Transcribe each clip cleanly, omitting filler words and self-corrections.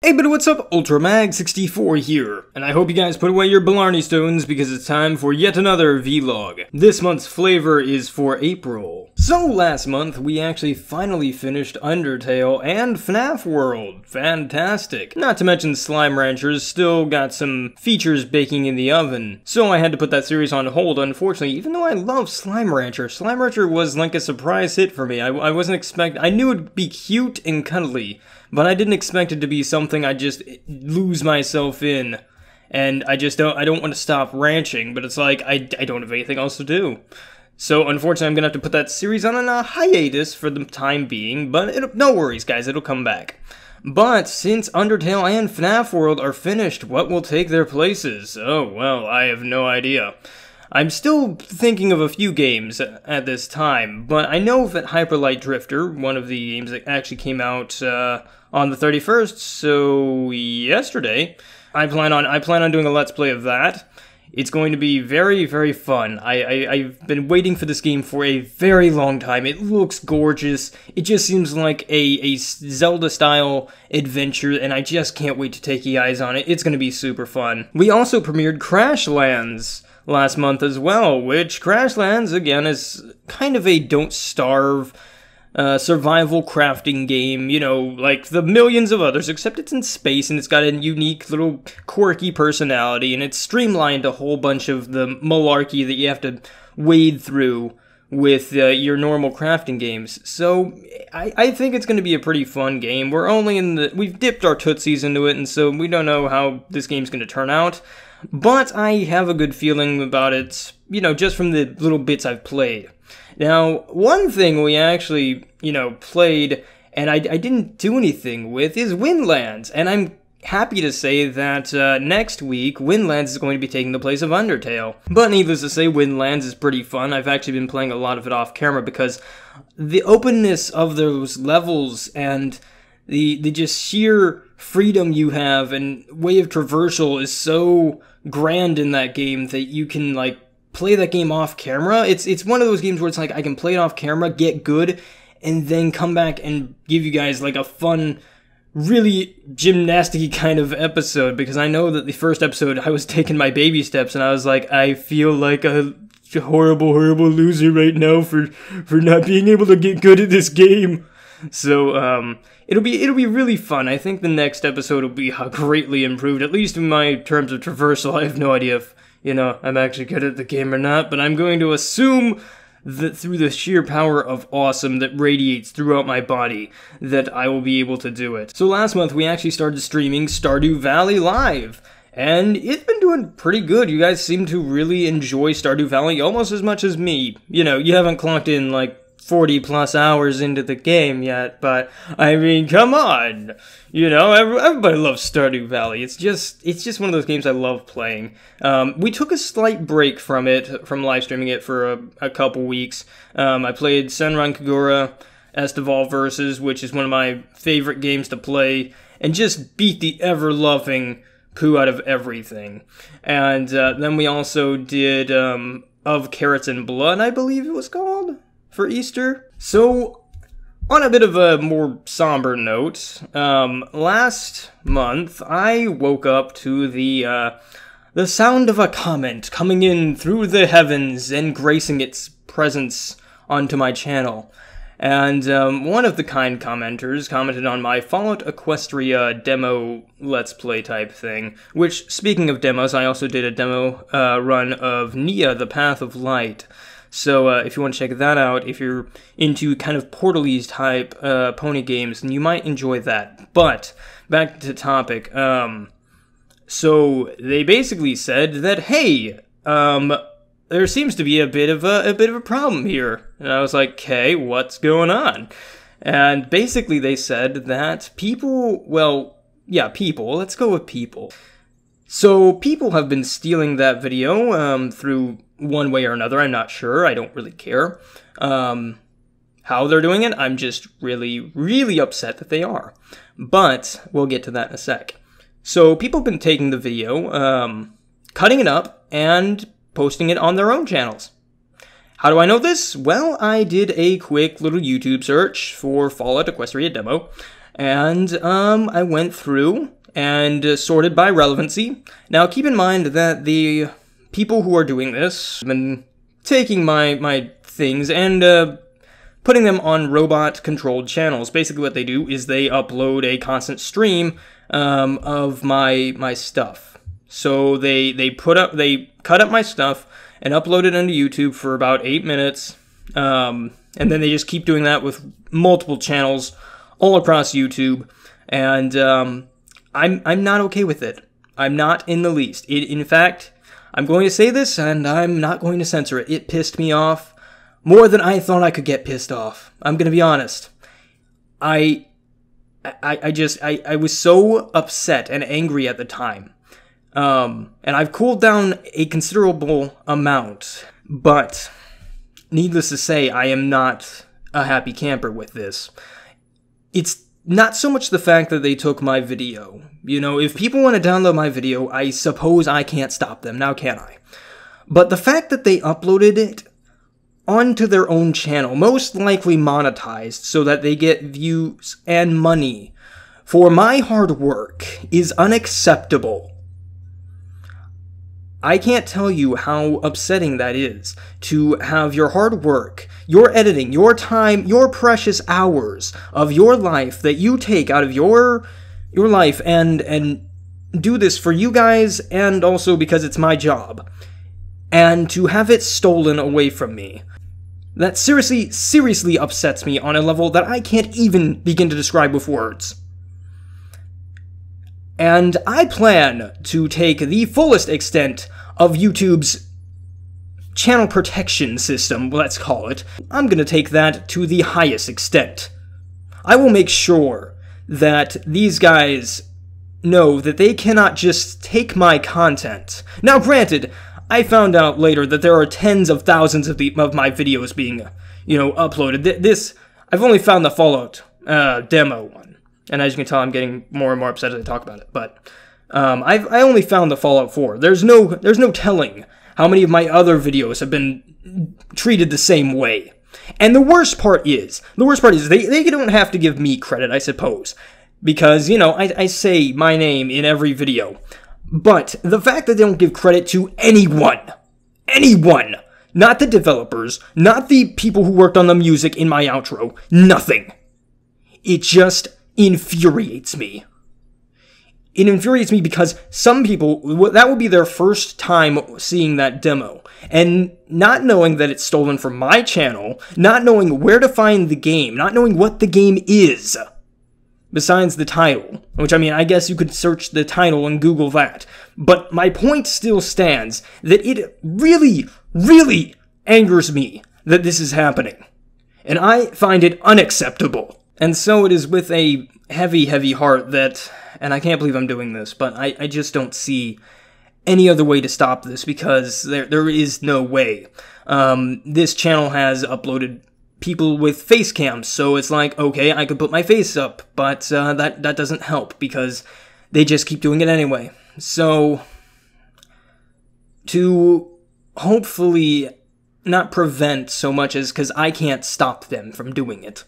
Hey buddy, what's up? UltraMag64 here, and I hope you guys put away your Blarney stones because it's time for yet another vlog. This month's flavor is for April. So last month, we actually finally finished Undertale and FNAF World. Fantastic. Not to mention Slime Ranchers still got some features baking in the oven. So I had to put that series on hold, unfortunately, even though I love Slime Rancher. Slime Rancher was like a surprise hit for me. I wasn't expecting, I knew it'd be cute and cuddly, but I didn't expect it to be something I'd just lose myself in. And I don't want to stop ranching, but it's like, I don't have anything else to do. So unfortunately I'm gonna have to put that series on a hiatus for the time being, but no worries guys, it'll come back. But since Undertale and FNAF World are finished, what will take their places? Oh well, I have no idea. I'm still thinking of a few games at this time, but I know that Hyper Light Drifter, one of the games that actually came out on the 31st, so yesterday, I plan on doing a Let's Play of that. It's going to be very, very fun. I've been waiting for this game for a very long time. It looks gorgeous. It just seems like a Zelda-style adventure, and I just can't wait to take your eyes on it. It's going to be super fun. We also premiered Crashlands last month as well, which Crashlands, again, is kind of a don't starve survival crafting game, you know, like the millions of others, except it's in space and it's got a unique little quirky personality and it's streamlined a whole bunch of the malarkey that you have to wade through with your normal crafting games. So I think it's going to be a pretty fun game. We've dipped our tootsies into it, and so we don't know how this game's going to turn out. But I have a good feeling about it, you know, just from the little bits I've played. Now, one thing we actually, you know, played and I didn't do anything with is Windlands. And I'm happy to say that next week, Windlands is going to be taking the place of Undertale. But needless to say, Windlands is pretty fun. I've actually been playing a lot of it off camera because the openness of those levels and the just sheer freedom you have and way of traversal is so grand in that game that you can, like, play that game off camera. It's one of those games where it's like I can play it off camera, get good, and then come back and give you guys like a fun, really gymnastic-y kind of episode, because I know that the first episode I was taking my baby steps and I was like, I feel like a horrible loser right now for not being able to get good at this game. So it'll be really fun. I think the next episode will be greatly improved, at least in my terms of traversal. I have no idea if, you know, I'm actually good at the game or not, but I'm going to assume that through the sheer power of awesome that radiates throughout my body, that I will be able to do it. So last month, we actually started streaming Stardew Valley live, and it's been doing pretty good. You guys seem to really enjoy Stardew Valley almost as much as me. You know, you haven't clocked in, like, 40 plus hours into the game yet, but I mean, come on, you know, everybody loves Stardew Valley. It's just one of those games I love playing. We took a slight break from live streaming it for a couple weeks. I played Senran Kagura Estival Versus, which is one of my favorite games to play, and just beat the ever-loving poo out of everything. And then we also did Of Carrots and Blood, I believe it was called, for Easter. So, on a bit of a more somber note, last month I woke up to the sound of a comment coming in through the heavens and gracing its presence onto my channel. And one of the kind commenters commented on my Fallout Equestria demo Let's Play type thing, which, speaking of demos, I also did a demo run of Nia, The Path of Light. So if you want to check that out, if you're into kind of Portaleese type pony games, then you might enjoy that. But back to topic. So they basically said that, hey, there seems to be a bit of a problem here. And I was like, okay, what's going on? And basically they said that people, well, yeah, people. Let's go with people. So people have been stealing that video through one way or another. I'm not sure. I don't really care how they're doing it. I'm just really upset that they are. But we'll get to that in a sec. So people have been taking the video, cutting it up, and posting it on their own channels. How do I know this? Well, I did a quick little YouTube search for Fallout Equestria demo, and I went through and sorted by relevancy. Now, keep in mind that the people who are doing this have been taking my things and putting them on robot-controlled channels. Basically, what they do is they upload a constant stream of my stuff. So they cut up my stuff and upload it onto YouTube for about 8 minutes, and then they just keep doing that with multiple channels all across YouTube. And I'm not okay with it. I'm not in the least. In fact, I'm going to say this, and I'm not going to censor it. It pissed me off more than I thought I could get pissed off. I'm gonna be honest. I was so upset and angry at the time. And I've cooled down a considerable amount, but needless to say, I am not a happy camper with this. It's not so much the fact that they took my video. You know, if people want to download my video, I suppose I can't stop them, now can I? But the fact that they uploaded it onto their own channel, most likely monetized, so that they get views and money for my hard work, is unacceptable. I can't tell you how upsetting that is, to have your hard work, your editing, your time, your precious hours of your life that you take out of your life and do this for you guys, and also because it's my job, and to have it stolen away from me. That seriously upsets me on a level that I can't even begin to describe with words. And I plan to take the fullest extent of YouTube's channel protection system, let's call it. I'm gonna take that to the highest extent. I will make sure that these guys know that they cannot just take my content. Now, granted, I found out later that there are tens of thousands of my videos being, uploaded. I've only found the Fallout demo one, and as you can tell, I'm getting more and more upset as I talk about it. But I only found the Fallout 4. There's no telling how many of my other videos have been treated the same way. And the worst part is they don't have to give me credit, I suppose, because I say my name in every video. But the fact that they don't give credit to anyone, not the developers, not the people who worked on the music in my outro, nothing. It just infuriates me. It infuriates me because some people, that will be their first time seeing that demo, and not knowing that it's stolen from my channel, not knowing where to find the game, not knowing what the game is. Besides the title, which, I mean, I guess you could search the title and Google that. But my point still stands that it really, really angers me that this is happening. And I find it unacceptable. And so it is with a heavy, heavy heart that, and I can't believe I'm doing this, but I just don't see any other way to stop this, because there is no way. This channel has uploaded people with face cams, so it's like, okay, I could put my face up, but that doesn't help because they just keep doing it anyway. So to hopefully not prevent so much as, because I can't stop them from doing it,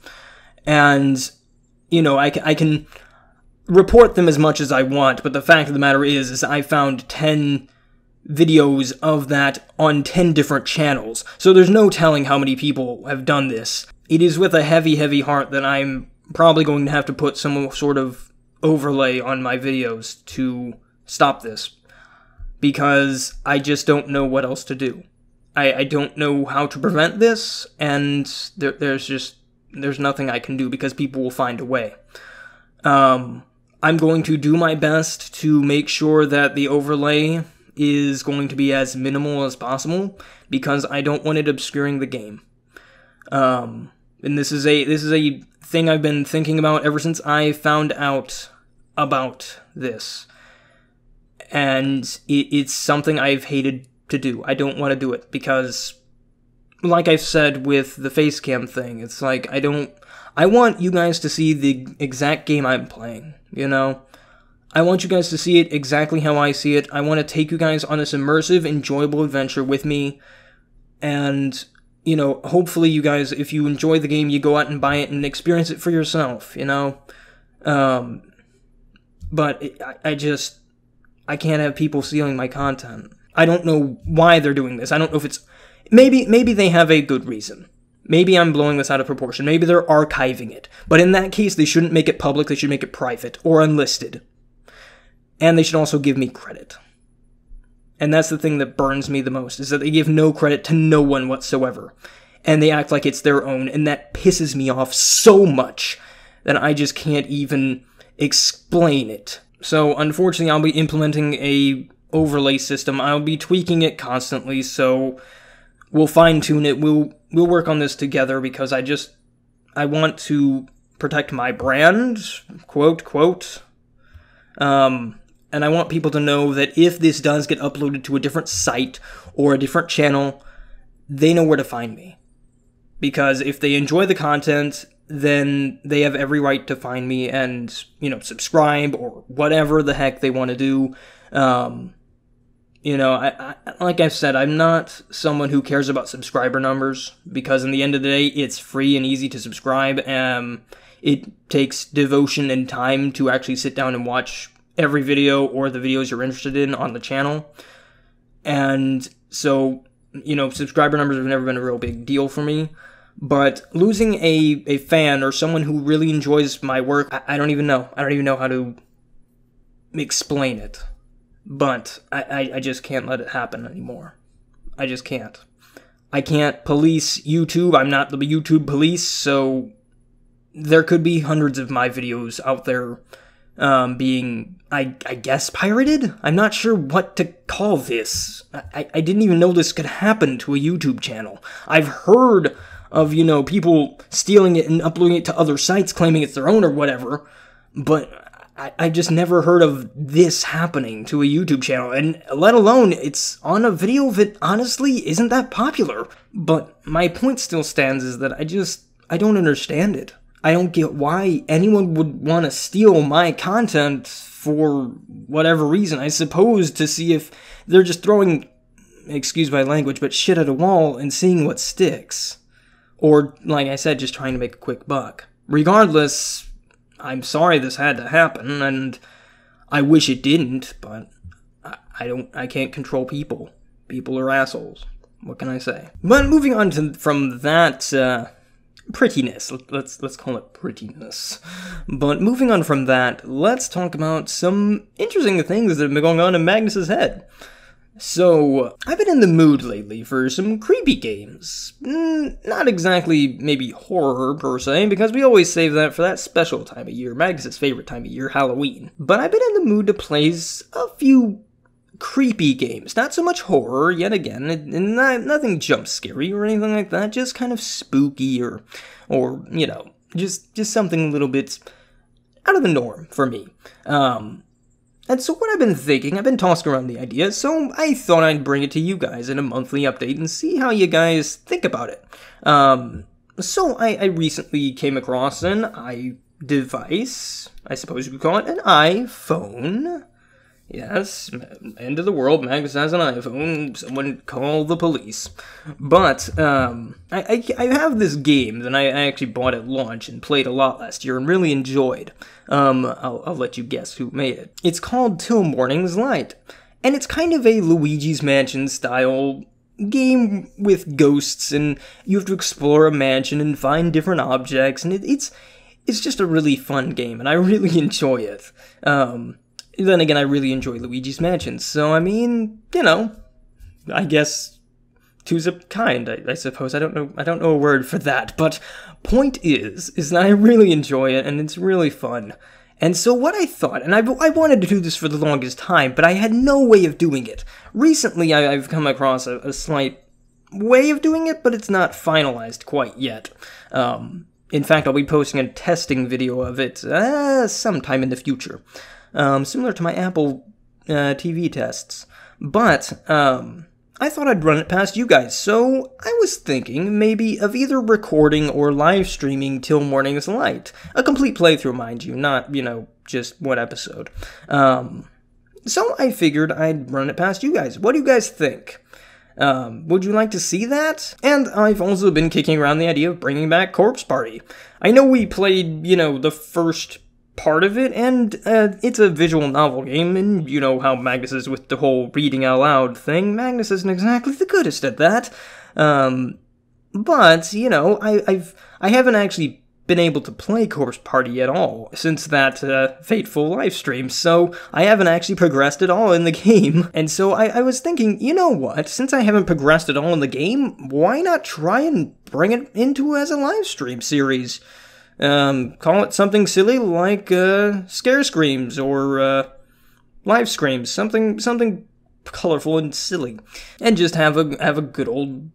and I can report them as much as I want, but the fact of the matter is I found 10 videos of that on 10 different channels, so there's no telling how many people have done this. It is with a heavy, heavy heart that I'm probably going to have to put some sort of overlay on my videos to stop this, because I just don't know what else to do. I don't know how to prevent this, and there's nothing I can do, because people will find a way. I'm going to do my best to make sure that the overlay is going to be as minimal as possible, because I don't want it obscuring the game. And this is a thing I've been thinking about ever since I found out about this. And it's something I've hated to do. I don't want to do it, because, like I've said with the face cam thing, it's like, I want you guys to see the exact game I'm playing, I want you guys to see it exactly how I see it. I want to take you guys on this immersive, enjoyable adventure with me. And, hopefully you guys, if you enjoy the game, you go out and buy it and experience it for yourself, but I can't have people stealing my content. I don't know why they're doing this. I don't know if it's... Maybe they have a good reason. Maybe I'm blowing this out of proportion. Maybe they're archiving it. But in that case, they shouldn't make it public. They should make it private or unlisted. And they should also give me credit. And that's the thing that burns me the most, is that they give no credit to no one whatsoever. And they act like it's their own, and that pisses me off so much that I just can't even explain it. So, unfortunately, I'll be implementing a overlay system. I'll be tweaking it constantly, so we'll fine-tune it. We'll work on this together, because I want to protect my brand, quote. And I want people to know that if this does get uploaded to a different site or a different channel, they know where to find me. Because if they enjoy the content, then they have every right to find me and, you know, subscribe or whatever the heck they want to do. You know, I like I've said, I'm not someone who cares about subscriber numbers, because in the end of the day, it's free and easy to subscribe. It takes devotion and time to actually sit down and watch every video or the videos you're interested in on the channel. And so, you know, subscriber numbers have never been a real big deal for me. But losing a fan or someone who really enjoys my work, I don't even know. I don't even know how to explain it. But I just can't let it happen anymore. I just can't. I can't police YouTube. I'm not the YouTube police, so there could be hundreds of my videos out there being, I guess, pirated? I'm not sure what to call this. I didn't even know this could happen to a YouTube channel. I've heard of, you know, people stealing it and uploading it to other sites claiming it's their own or whatever, but I just never heard of this happening to a YouTube channel, and let alone it's on a video that honestly isn't that popular. But my point still stands, is that I don't understand it. I don't get why anyone would want to steal my content for whatever reason. I suppose to see if they're just throwing, excuse my language, but shit at a wall and seeing what sticks. Or, like I said, just trying to make a quick buck. Regardless, I'm sorry this had to happen, and I wish it didn't, but I can't control people. People are assholes. What can I say? But moving on from that, prettiness. Let's call it prettiness. But moving on from that, let's talk about some interesting things that have been going on in Magnus's head. So, I've been in the mood lately for some creepy games. Not exactly maybe horror per se, because we always save that for that special time of year, Magnus's favorite time of year, Halloween. But I've been in the mood to play a few creepy games. Not so much horror, yet again, and nothing jump scary or anything like that, just kind of spooky or you know, just something a little bit out of the norm for me. And so what I've been thinking, I've been tossing around the idea, so I thought I'd bring it to you guys in a monthly update and see how you guys think about it. So I recently came across an iDevice, I suppose you could call it, an iPhone. Yes, end of the world, Magnus has an iPhone, someone call the police. But, I have this game that I actually bought at launch and played a lot last year and really enjoyed. I'll let you guess who made it. It's called Till Morning's Light, and it's kind of a Luigi's Mansion style game with ghosts, and you have to explore a mansion and find different objects, and it's just a really fun game, and I really enjoy it. Then again, I really enjoy Luigi's Mansion, so I mean, you know, I guess two's a kind, I suppose. I don't know a word for that, but point is that I really enjoy it, and it's really fun. And so what I thought, and I wanted to do this for the longest time, but I had no way of doing it. Recently, I've come across a slight way of doing it, but it's not finalized quite yet. In fact, I'll be posting a testing video of it sometime in the future. Similar to my Apple TV tests. But, I thought I'd run it past you guys, so I was thinking maybe of either recording or live streaming Till Morning's Light. A complete playthrough, mind you, not, you know, just one episode. So I figured I'd run it past you guys. What do you guys think? Would you like to see that? And I've also been kicking around the idea of bringing back Corpse Party. I know we played, you know, the first part of it, and it's a visual novel game, and you know how Magnus is with the whole reading out loud thing. Magnus isn't exactly the goodest at that. But, you know, I haven't actually been able to play Corpse Party at all since that fateful live stream, so I haven't actually progressed at all in the game. And so I was thinking, you know what, since I haven't progressed at all in the game, why not try and bring it into as a live stream series? Call it something silly like Scare Screams or Live Screams, something colorful and silly, and just have a good old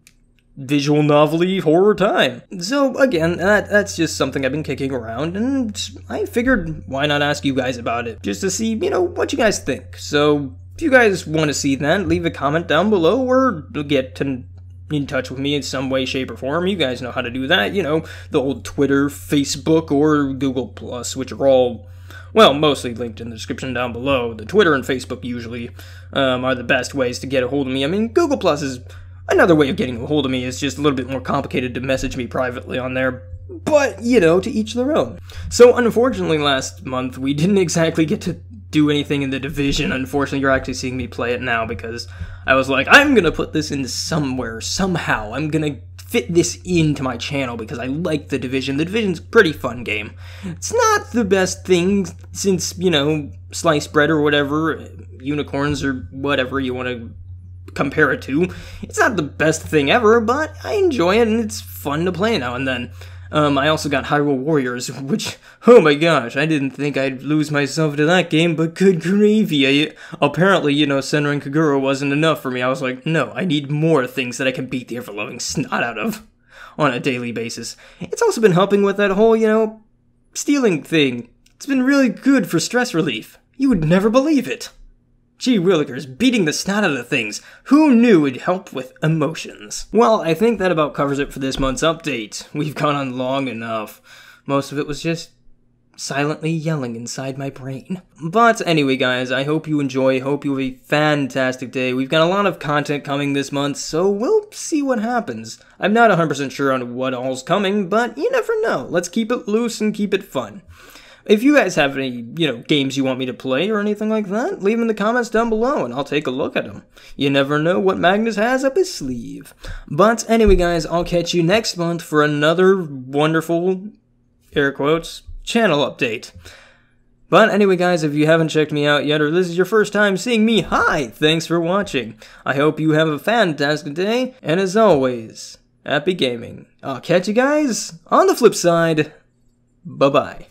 visual novel-y horror time. So again, that's just something I've been kicking around, and I figured why not ask you guys about it, just to see, you know, what you guys think. So if you guys want to see that, leave a comment down below, or get in touch with me in some way, shape, or form. You guys know how to do that, you know, the old Twitter, Facebook, or Google+, which are all, well, mostly linked in the description down below. The Twitter and Facebook usually are the best ways to get a hold of me. I mean, Google+ is another way of getting a hold of me. It's just a little bit more complicated to message me privately on there, but, you know, to each their own. So, unfortunately, last month, we didn't exactly get to do anything in The Division. Unfortunately, you're actually seeing me play it now because I was like, I'm gonna put this in somewhere, somehow. I'm gonna fit this into my channel because I like The Division. The Division's a pretty fun game. It's not the best thing since, you know, sliced bread or whatever, unicorns or whatever you want to compare it to. It's not the best thing ever, but I enjoy it and it's fun to play now and then. I also got Hyrule Warriors, which, oh my gosh, I didn't think I'd lose myself to that game, but good gravy. Apparently, you know, Senran Kagura wasn't enough for me. I was like, no, I need more things that I can beat the ever-loving snot out of on a daily basis. It's also been helping with that whole, you know, stealing thing. It's been really good for stress relief. You would never believe it. Gee willikers, beating the snot out of things. Who knew it'd help with emotions? Well, I think that about covers it for this month's update. We've gone on long enough. Most of it was just silently yelling inside my brain. But anyway, guys, I hope you enjoy. Hope you have a fantastic day. We've got a lot of content coming this month, so we'll see what happens. I'm not 100% sure on what all's coming, but you never know. Let's keep it loose and keep it fun. If you guys have any, you know, games you want me to play or anything like that, leave them in the comments down below and I'll take a look at them. You never know what Magnus has up his sleeve. But anyway, guys, I'll catch you next month for another wonderful, air quotes, channel update. But anyway, guys, if you haven't checked me out yet or this is your first time seeing me, hi, thanks for watching. I hope you have a fantastic day, and as always, happy gaming. I'll catch you guys on the flip side. Bye-bye.